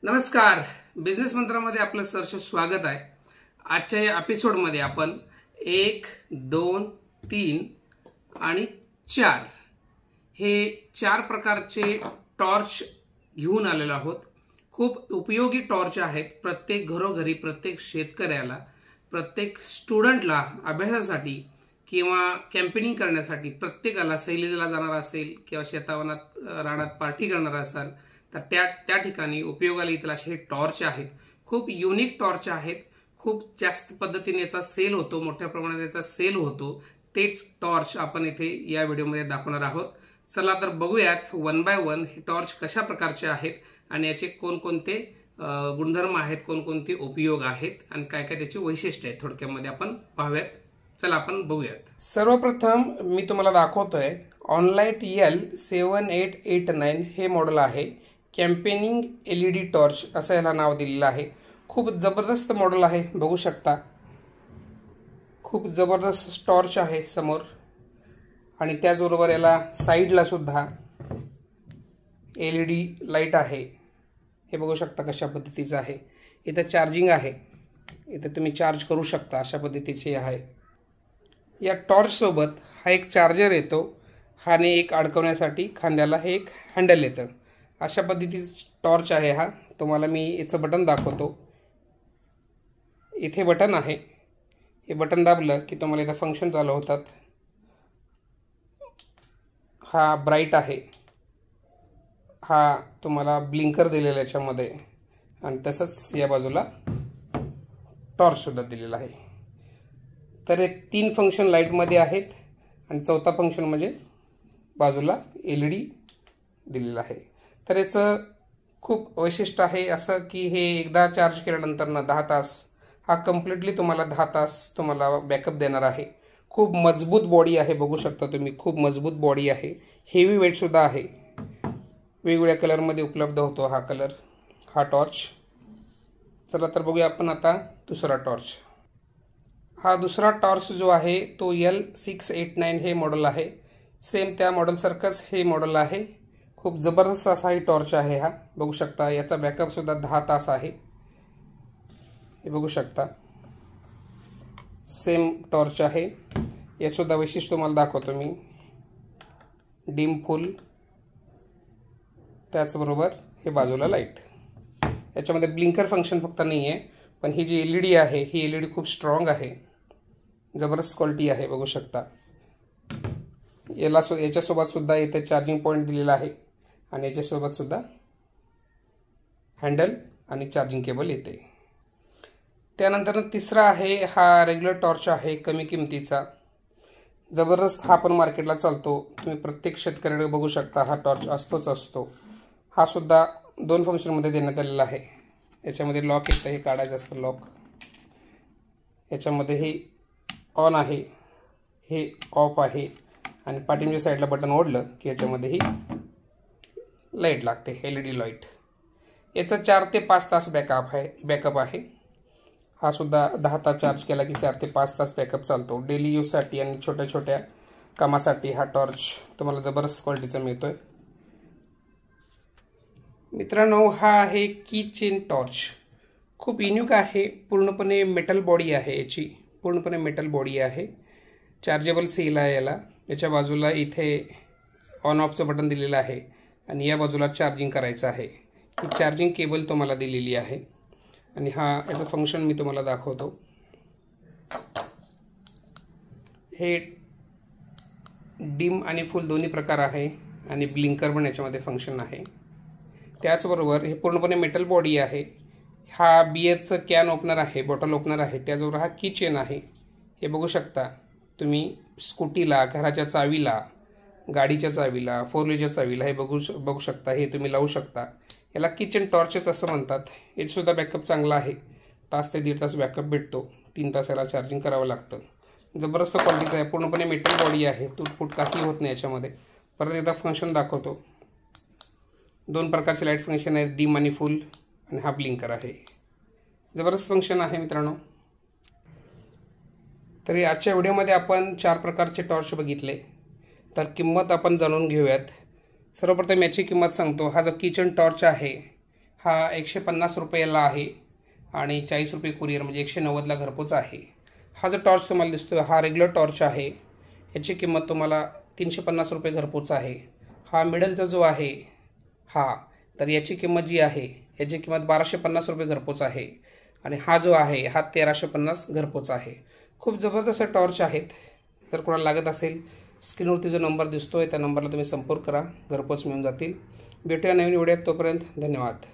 नमस्कार, बिझनेस मंत्रामध्ये आपलं सहर्ष स्वागत आहे। आजच्या या एपिसोडमध्ये आपण 1, 2, 3 आणि 4 हे 4 प्रकारचे टॉर्च घेऊन आलेलो आहोत। खूप उपयोगी टॉर्च आहेत। प्रत्येक घरोघरी, प्रत्येक शेतकऱ्याला, प्रत्येक स्टुडंटला अभ्यासासाठी किंवा कॅम्पेनिंग करण्यासाठी, प्रत्येकाला सहलीला जाणार असेल किंवा शेतावनात रानात पार्टी करणार असाल तर त्या ठिकाणी उपयोगाला येतील असे हे टॉर्च आहेत। खूप युनिक टॉर्च आहेत। खूप जास्त पद्धतीने याचा सेल होतो, मोठ्या प्रमाणात याचा सेल होतो। तेच टॉर्च आपण इथे या व्हिडिओमध्ये दाखवणार आहोत। चला तर बघूयात वन बाय वन हे टॉर्च कशा प्रकारचे आहेत आणि याचे कोणकोणते गुणधर्म आहेत, कोणकोणते उपयोग आहेत आणि काय काय त्याची वैशिष्ट्ये आहेत थोडक्यामध्ये आपण पाहूयात। चला आपण बघूयात। सर्वप्रथम मी तुम्हाला दाखवतोय ऑनलाइट L7889 हे मॉडेल आहे। कॅम्पेनिंग एलईडी टॉर्च असं याला नाव दिलेलं आहे। खूप जबरदस्त मॉडेल आहे, बघू शकता। खूप जबरदस्त टॉर्च आहे समोर आणि त्याचबरोबर याला साइडला सुद्धा एलईडी लाईट आहे। हे बघू शकता कशा पद्धतीचं आहे। इथे चार्जिंग आहे, इथे तुम्ही चार्ज करू शकता, अशा पद्धतीचे आहे। या टॉर्च सोबत हा एक चार्जर येतो, हाने एक अडकवण्यासाठी खांद्याला हे एक हँडल येतं। अशा पद्धतीचा टॉर्च आहे हा। तुम्हाला मी याचं बटन दाखवतो। इथे बटन आहे, हे बटन दाबलं की तुम्हाला याचं फंक्शन चालू होतात। हा ब्राइट आहे, हा तुम्हाला ब्लिंकर दिलेला आहे याच्यामध्ये आणि तसंच या बाजूला टॉर्च सुद्धा दिलेला आहे। तर हे 3 फंक्शन लाईटमध्ये आहेत आणि चौथा फंक्शन म्हणजे बाजूला एलईडी दिलेला आहे। तर याचं खूप वैशिष्ट्य आहे असं की हे एकदा चार्ज केल्यानंतर ना 10 तास हा कम्प्लीटली तुम्हाला 10 तास तुम्हाला बॅकअप देणार आहे। खूप मजबूत बॉडी आहे, बघू शकता तुम्ही। खूप मजबूत बॉडी आहे, हेवी वेट सुद्धा आहे। वेगवेगळ्या कलरमध्ये उपलब्ध होतो हा कलर, हा टॉर्च। चला तर बघूया आपण आता दुसरा टॉर्च। हा दुसरा टॉर्च जो आहे तो L689 हे मॉडेल आहे। सेम त्या मॉडेल सारखंच हे मॉडेल आहे। खूप जबरदस्त असा ही टॉर्च आहे हा, बघू शकता। याचा बॅकअप सुद्धा 10 तास आहे, हे बघू शकता। सेम टॉर्च आहे। हे सुद्धा वैशिष्ट्य तुम्हाला दाखवतो मी। डिम फुल, त्याचबरोबर हे बाजूला लाईट। याच्यामध्ये ब्लिंकर फंक्शन फक्त नाही आहे, पण ही जी एलईडी आहे ही एलईडी खूप स्ट्रॉंग आहे, जबरदस्त क्वालिटी आहे, बघू शकता। याच्यासोबत सुद्धा इथे चार्जिंग पॉइंट दिलेला आहे आणि याच्यासोबत सुद्धा हँडल आणि चार्जिंग केबल येते। त्यानंतर तिसरा आहे हा रेग्युलर टॉर्च आहे, कमी किमतीचा, जबरदस्त। हा पण मार्केटला चालतो, तुम्ही प्रत्येक शेतकऱ्याकडे बघू शकता हा टॉर्च असतो। हा सुद्धा 2 फंक्शनमध्ये देण्यात आलेला आहे। याच्यामध्ये लॉक येतं, हे काढायचं असतं लॉक। याच्यामध्ये हे ऑन आहे, हे ऑफ आहे आणि पाठीमागच्या साईडला बटन ओढलं की याच्यामध्ये ही लाईट लागते, एलईडी लाईट। याचा 4 ते 5 तास बॅकअप आहे। हा सुद्धा 10 तास चार्ज केला की 4 ते 5 तास बॅकअप चालतो। डेली यूजसाठी आणि छोट्या छोट्या कामासाठी हा टॉर्च तुम्हाला जबरदस्त क्वालिटीचा मिळतोय। मित्रांनो, हा आहे की चेन टॉर्च। खूप युनिक आहे, पूर्णपणे मेटल बॉडी आहे याची, पूर्णपणे मेटल बॉडी आहे। चार्जेबल सेल आहे याला। याच्या बाजूला इथे ऑन ऑफचं बटन दिलेलं आहे आणि या बाजूला चार्जिंग करायचं आहे। ही चार्जिंग केबल तुम्हाला दिलेली आहे आणि हा याचं फंक्शन मी तुम्हाला दाखवतो। हे डिम आणि फुल दोन्ही प्रकार आहे आणि ब्लिंकर पण याच्यामध्ये फंक्शन आहे। त्याचबरोबर हे पूर्णपणे मेटल बॉडी आहे। हा बियरचं कॅन ओपनर आहे, बॉटल ओपनर आहे। त्याचबरोबर हा की चेन आहे, हे बघू शकता तुम्ही। स्कूटीला, घराच्या चावीला, गाडीच्या चावीला, 4 व्हीलरच्या चावीला हे बघू शकता। हे तुम्ही लावू शकता। याला किचन टॉर्चेस असं म्हणतात। याचा सुद्धा बॅकअप चांगला आहे, तास ते 1.5 तास बॅकअप भेटतो। 3 तास याला चार्जिंग करावं लागतं। जबरदस्त क्वालिटीचं आहे, पूर्णपणे मेटल बॉडी आहे, तुटफूट काही होत नाही याच्यामध्ये। परत एकदा फंक्शन दाखवतो। 2 प्रकारचे लाईट फंक्शन आहेत, डिम आणि फुल, आणि हा ब्लिंकर आहे। जबरदस्त फंक्शन आहे मित्रांनो। तरी आजच्या व्हिडिओमध्ये आपण 4 प्रकारचे टॉर्च बघितले। तर किंमत आपण जाणून घेऊयात। सर्वप्रथम याची किंमत सांगतो। हा जो किचन टॉर्च आहे हा 150 रुपयाला आहे आणि 40 रुपये कुरिअर म्हणजे 190ला घरपोच आहे. हा जो टॉर्च तुम्हाला दिसतोय हा रेग्युलर टॉर्च आहे. याची किंमत तुम्हाला 350 रुपये घरपोच आहे. हा मिडलचा जो आहे हा तर याची किंमत जी आहे याची किंमत 1250 रुपये घरपोच आहे आणि हा जो आहे हा 1350 घरपोच आहे. खूप जबरदस्त टॉर्च आहेत. जर कोणाला लागत असेल स्क्रीनवरती जो नंबर दिसतोय त्या नंबरला तुम्ही संपर्क करा, घरपोच मिळून जातील. भेटूया नवीन व्हिडिओत, तोपर्यंत धन्यवाद.